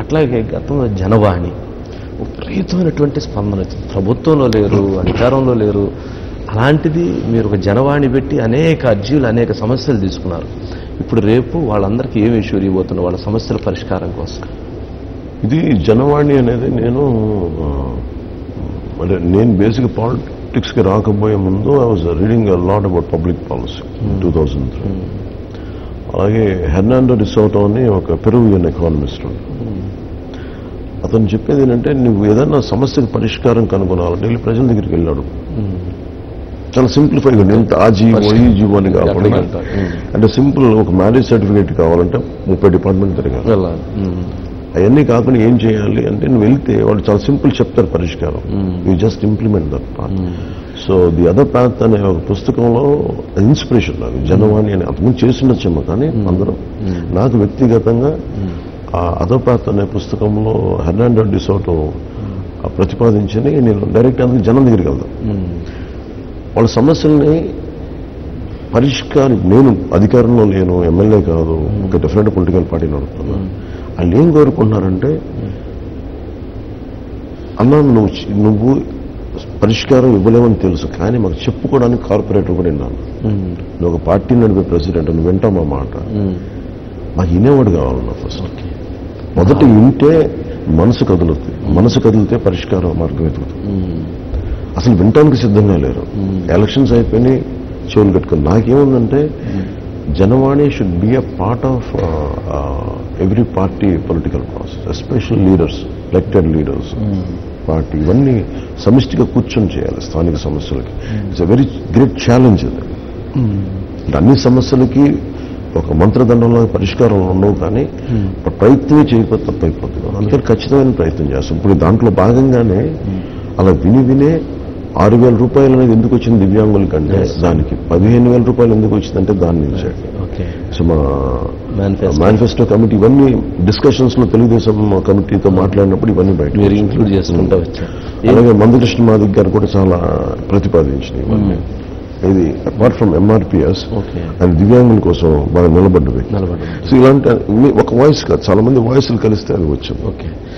అట్లాగే గతంలో జనవాణి విపరీతమైనటువంటి స్పందన వచ్చింది. ప్రభుత్వంలో లేరు, అధికారంలో లేరు, అలాంటిది మీరు ఒక జనవాణి పెట్టి అనేక అర్జీలు, అనేక సమస్యలు తీసుకున్నారు. ఇప్పుడు రేపు వాళ్ళందరికీ ఏమి ఇష్యూలు ఇవ్వబోతున్నారు వాళ్ళ సమస్యల పరిష్కారం కోసం? ఇది జనవాణి అనేది నేను బేసిక్ పాలిటిక్స్కి రాకపోయే ముందు I was reading a lot about public policy 2003. అలాగే హెర్నాండో డిసోటో అని ఒక పెరువియన్ ఎకానమిస్ట్, అతను చెప్పేది ఏంటంటే నువ్వు ఏదైనా సమస్యకు పరిష్కారం కనుగొనాలంటే వెళ్ళి ప్రజల దగ్గరికి వెళ్ళాడు. చాలా సింప్లిఫైగా ఎంత ఆ జీవో ఈ జీవో అని కాకుండా అంటే సింపుల్ ఒక మ్యారేజ్ సర్టిఫికేట్ కావాలంటే 30 డిపార్ట్మెంట్ తిరగాలి. అవన్నీ కాకుండా ఏం చేయాలి అంటే నువ్వు వెళ్తే వాళ్ళు చాలా సింపుల్ చెప్తారు పరిష్కారం. You just implement that part. So the other path అనే ఒక పుస్తకంలో ఇన్స్పిరేషన్ నాకు జనవాణి అని అంతకుముందు చేస్తుండొచ్చేమో కానీ అందరం నాకు వ్యక్తిగతంగా ఆ అదర్ పాత్ అనే పుస్తకంలో హెర్నాండో డిసోటో ప్రతిపాదించని నేను డైరెక్ట్ అందుకు జనం దగ్గరికి వెళ్దాం. వాళ్ళ సమస్యల్ని పరిష్కారం నేను అధికారంలో లేను, ఎమ్మెల్యే కాదు, ఒక డిఫరెంట్ పొలిటికల్ పార్టీ నడుపుతున్నా. వాళ్ళు ఏం కోరుకుంటున్నారంటే అన్నా నువ్వు పరిష్కారం ఇవ్వలేమని తెలుసు కానీ మాకు చెప్పుకోవడానికి కార్పొరేటర్ కూడా విన్నాను. నువ్వు ఒక పార్టీ నడిపే ప్రెసిడెంట్, నువ్వు వింటావు మా మాట, మాకు వినేవాడు కావాలన్నా. ఫస్ట్ మొదట వింటే మనసు కదులుతుంది, మనసు కదిలితే పరిష్కారం మార్గం వెతుకుతుంది. అసలు వినటానికి సిద్ధంగా లేరు. ఎలక్షన్స్ అయిపోయినాయి, చెవులు కట్టుకుని. నాకేముందంటే Janavani should be a part of every party political process, especial leaders, elected leaders party ఇవన్నీ సమిష్టిగా కూర్చొని చేయాలి స్థానిక సమస్యలకి. It's a very great challenge అది. అన్ని సమస్యలకి ఒక మంత్రదండంలో పరిష్కారం ఉండవు కానీ ప్రయత్నమే చేయకపోతే తప్పైపోతుంది. అందుకని ఖచ్చితమైన ప్రయత్నం చేస్తాం. ఇప్పుడు దాంట్లో భాగంగానే అలా వినే 6,000 రూపాయలు అనేది ఎందుకు వచ్చింది దివ్యాంగుల కంటే దానికి 15,000 రూపాయలు ఎందుకు వచ్చిందంటే దాని నుంచి. సో మా మేనిఫెస్టో కమిటీ ఇవన్నీ డిస్కషన్స్ లో తెలుగుదేశం కమిటీతో మాట్లాడినప్పుడు ఇవన్నీ బయట ఇంక్లూడ్ చేసుకుంటా వచ్చారు. అలాగే మందకృష్ణ మాదిక్ గారు కూడా చాలా ప్రతిపాదించినాయి ఇవన్నీ. ఇది అపార్ట్ ఫ్రమ్ ఎంఆర్పిఎస్ అండ్ దివ్యాంగుల కోసం బాగా నిలబడ్డవి. సో ఇలాంటి ఒక వాయిస్ కాదు, చాలా మంది వాయిస్లు కలిస్తే అది వచ్చింది.